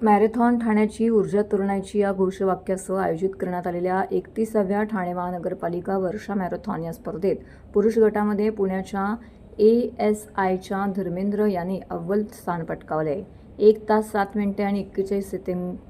Marathon ठाण्याची ऊर्जा तरुणाईची या घोषवाक्यासह आयोजित करण्यात आलेल्या 31व्या ठाणे महानगरपालिका वर्षा मॅरेथॉन या स्पर्धेत पुरुष गटामध्ये पुण्याच्या ASIच्या धर्मेंद्र यांनी अव्वल स्थान पटकावले. 1 तास 7 मिनिटे आणि 41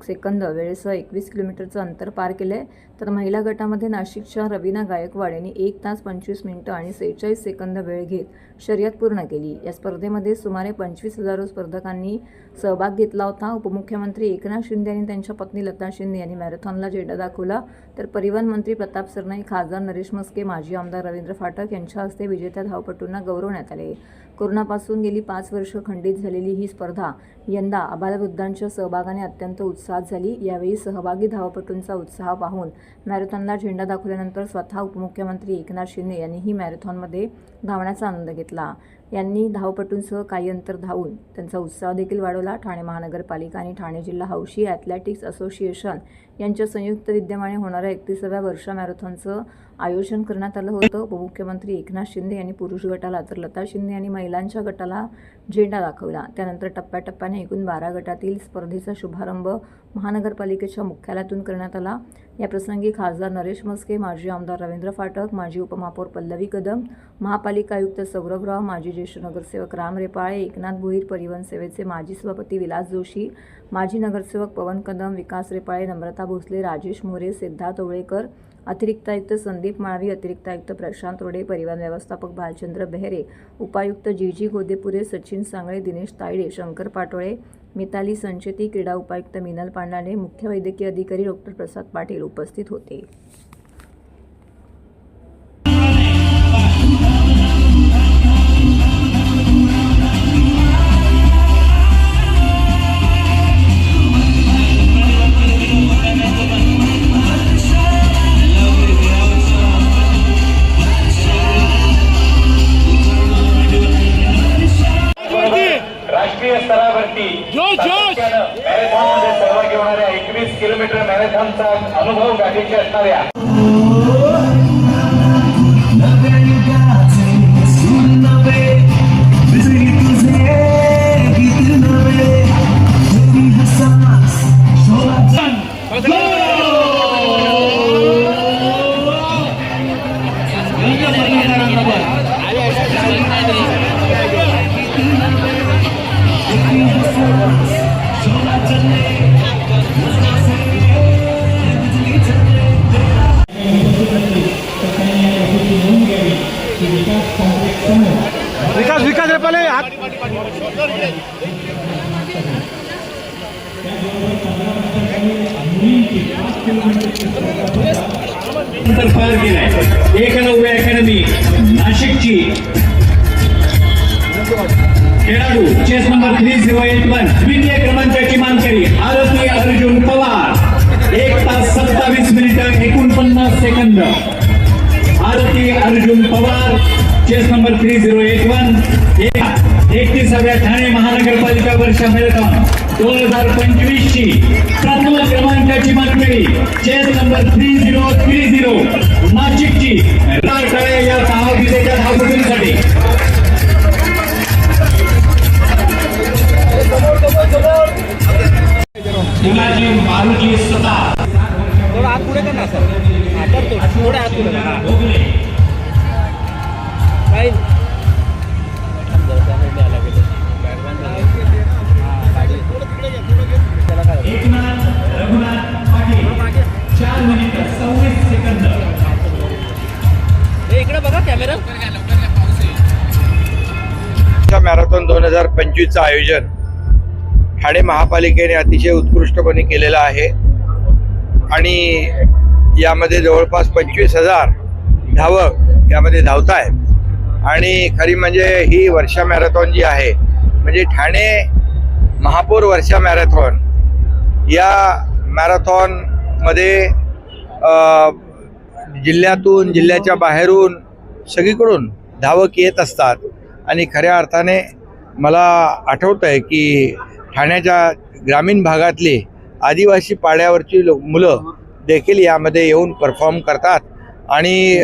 सेकंद वेळेसह 21 किलोमीटरचं अंतर पार केले. तर महिला गटामध्ये नाशिकच्या रवीना गायकवाड यांनी 1 तास 25 मिनिटं आणि 46 सेकंद वेळ घेत शर्यत पूर्ण केली. या स्पर्धेमध्ये सुमारे 25,000 स्पर्धकांनी सहभाग घेतला होता. उपमुख्यमंत्री एकनाथ शिंदे यांनी त्यांच्या पत्नी लता शिंदे यांनी मॅरेथॉनला झेंडा दाखवला. तर परिवहन मंत्री प्रताप सरनाईक, खासदार नरेश मस्के, माजी आमदार रवींद्र फाटक यांच्या हस्ते विजेत्या धावपटूंना गौरवण्यात आले. कोरोनापासून गेली 5 वर्ष खंडित झालेली ही स्पर्धा यंदा आबालवृद्धांच्या सहभागाने अत्यंत उत्साहात झाली. यावेळी सहभागी धावपटूंचा उत्साह पाहून मॅरेथॉनला झेंडा दाखवल्यानंतर स्वतः उपमुख्यमंत्री एकनाथ शिंदे यांनीही मॅरेथॉनमध्ये धावण्याचा आनंद घेतला. यांनी धावपटूंसह काही अंतर धावून त्यांचा उत्साह देखील वाढवला. ठाणे महानगरपालिका आणि ठाणे जिल्हा हौशी ॲथलेटिक्स असोसिएशन यांच्या संयुक्त विद्यमाने होणाऱ्या 31व्या वर्षा मॅरेथॉनचं आयोजन करण्यात आलं होतं. उपमुख्यमंत्री एकनाथ शिंदे यांनी पुरुष गटाला तर लता शिंदे यांनी महिलांच्या गटाला झेंडा दाखवला. त्यानंतर टप्प्याटप्प्याने एकूण 12 गटातील स्पर्धेचा शुभारंभ महानगरपालिकेच्या मुख्यालयातून करण्यात आला. या प्रसंगी खासदार नरेश मस्के, माजी आमदार रवींद्र फाटक, माजी उपमहापौर पल्लवी कदम, महापालिका आयुक्त सौरभ राव, माजी ज्येष्ठ नगरसेवक राम रेपाळे, एकनाथ भोईर, परिवहन सेवेचे माजी सभापती विलास जोशी, माजी नगरसेवक पवन कदम, विकास रेपाळे, नम्रता भोसले, राजेश मोरे, सिद्धार्थ ओवळेकर, अतिरिक्त आयुक्त संदीप माळवी, अतिरिक्त आयुक्त प्रशांत रोडे, परिवहन व्यवस्थापक भालचंद्र बेहरे, उपायुक्त जी गोदेपुरे, सचिन सांगळे, दिनेश तायडे, शंकर पाटोळे, मिताली संचेती, क्रीडा उपायुक्त मिनल पांडाने, मुख्य वैद्यकीय अधिकारी डॉक्टर प्रसाद पाटील उपस्थित होते. राष्ट्रीय स्तरावरती मॅरेथॉनमध्ये सहभागी होणाऱ्या 21 किलोमीटर मॅरेथॉनचा अनुभव गाठीचे असणाऱ्या विकास रे पहले हाथ फार केलाय. 190 अकॅडमी नाशिकची खेळाडू चेस नंबर 3081 द्वितीय क्रमांकाची मानकरी आरती अर्जुन पवार 1 तास 27 मिनिटं 49 सेकंद. आरती अर्जुन पवार चेस नंबर 3081 31व्या ठाणे महानगरपालिका वर्षा मॅरेथॉन 2025 ची प्रथम क्रमांकाची मानकरी चेस नंबर 3030 नाशिकची राटाळे या विजेत्या धावपटूंसाठी शिवाजी मारुती सता थोड़ा हाथ पुढे कर ना सर. थोड़ा हाथ पुढे कर. इकडे बघा कॅमेरा. मॅरेथॉन 2025चं आयोजन ठाणे महापालिकेने अतिशय उत्कृष्टपणे केलेलं आहे आणि यामध्ये जवळपास 25,000 धावक यामध्ये धावत आहेत. आणि खरी म्हणजे ही वर्षा मॅरेथॉन जी आहे म्हणजे ठाणे महापौर वर्षा मॅरेथॉन या मॅरेथॉनमध्ये जिल्ह्यातून जिल्ह्याच्या बाहेरून सगळीकडून धावक येत असतात. आणि खऱ्या अर्थाने मला आठवतं आहे की ठाण्याच्या ग्रामीण भागातली आदिवासी पाड्यावरची मुलं देखील यामध्ये येऊन परफॉर्म करतात आणि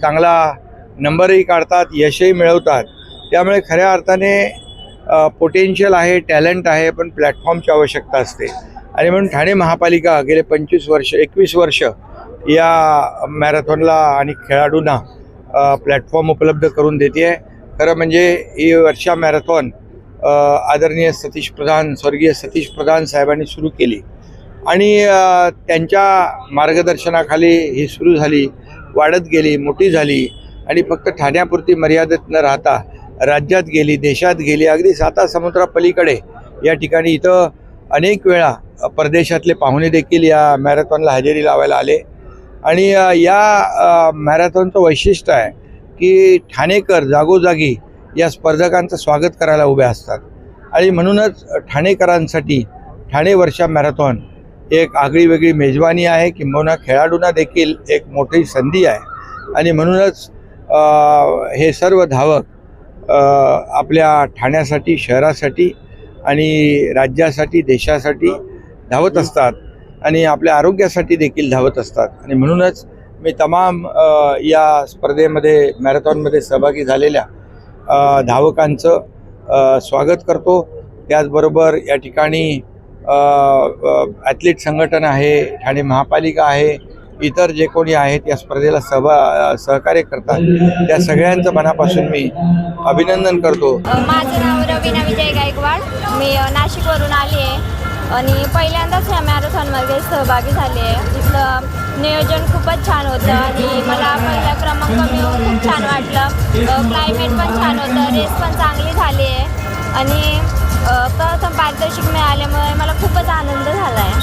चांगला नंबरही काढतात, यशही मिळवतात. त्यामुळे खऱ्या अर्थाने पोटेन्शियल आहे, टॅलेंट आहे, पण प्लॅटफॉर्मची आवश्यकता असते. आणि म्हणून ठाणे महापालिका गेले 21 वर्ष या मॅरेथॉनला आणि खेळाडूंना प्लॅटफॉर्म उपलब्ध करून देते आहे. खरं म्हणजे ही वर्षा मॅरेथॉन आदरणीय स्वर्गीय सतीश प्रधान साहेबांनी सुरू केली आणि त्यांच्या मार्गदर्शनाखाली ही सुरू झाली, वाढत गेली, मोठी झाली आणि फक्त ठाण्यापुरती मर्यादित न राहता राज्यात गेली, देशात गेली, अगदी 7 समुद्रापलीकडे या ठिकाणी इथं अनेक वेळा परदेशातले पाहुणे देखील या मॅरेथॉनला हजेरी लावायला आले. आणि या मॅरेथॉनचं वैशिष्ट्य आहे की ठाणेकर जागोजागी या स्पर्धकांचं स्वागत करायला उभे असतात आणि म्हणूनच ठाणेकरांसाठी ठाणे वर्षा मॅरेथॉन एक आगळीवेगळी मेजवानी आहे, किंबहुना खेळाडूंना देखील एक मोठी संधी आहे. आणि म्हणूनच हे सर्व धावक आपल्या ठाण्यासाठी, शहरासाठी आणि राज्यासाठी, देशासाठी धावत असतात आणि आपल्या आरोग्यासाठी देखील धावत असतात. आणि म्हणूनच मी तमाम या स्पर्धेमध्ये, मॅरेथॉनमध्ये सहभागी झालेल्या धावकांचं स्वागत करतो. त्याचबरोबर या ठिकाणी ॲथलीट संघटना आहे, ठाणे महापालिका आहे, इतर जे कोणी आहेत या स्पर्धेला सहकार्य करतात त्या सगळ्यांचं मनापासून मी अभिनंदन करतो. माझं नाव रवीना विजय गायकवाड. मी नाशिकवरून आली आहे आणि पहिल्यांदाच ह्या मॅरेथॉनमध्ये सहभागी झाली आहे. इथलं नियोजन खूपच छान होतं आणि मला पहिला क्रमांक मिळून खूप छान वाटलं. क्लायमेट पण छान होतं, रेस पण चांगली झाली आहे आणि प्रथम पारितोषिक मिळाल्यामुळे मला खूपच आनंद झाला आहे.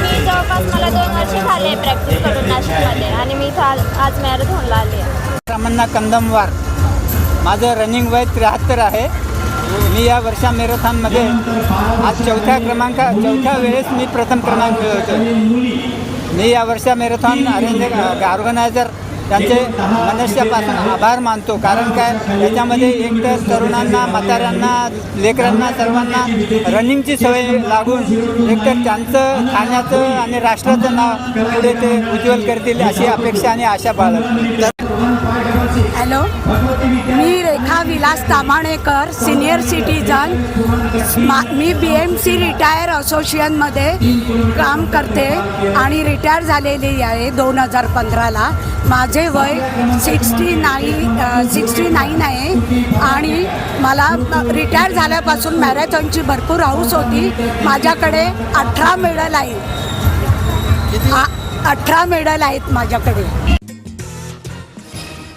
मी जवळपास मला 2 वर्ष झाले प्रॅक्टिस करून नाशिकमध्ये आणि मी आज मॅरेथॉनला आले आहे. रामण्णा कंदमवार. माझं रनिंग वय 73 आहे. मी या वर्षा मॅरेथॉनमध्ये आज चौथ्या वेळेस मी प्रथम क्रमांक मिळवतो. मी या वर्षा मॅरेथॉन ऑर्गनायझर त्यांचे मनुष्यापासून आभार मानतो. कारण काय, याच्यामध्ये एकतर तरुणांना, म्हाताऱ्यांना, लेकरांना सर्वांना रनिंगची सवय लागून एकतर त्यांचं ठाण्याचं आणि राष्ट्राचं नाव पुढे ते उज्ज्वल करतील अशी अपेक्षा आणि आशा बाळगतो. हॅलो, मी रेखा विलास तामाणेकर, सिनियर सिटीजन. मी BMC रिटायर असोसिएशनमध्ये काम करते आणि रिटायर झालेली आहे 2015ला. माझे वय 69 आहे आणि मला रिटायर झाल्यापासून मॅरेथॉनची भरपूर हौस होती. माझ्याकडे 18 मेडल आहेत. 18 मेडल आहेत माझ्याकडे.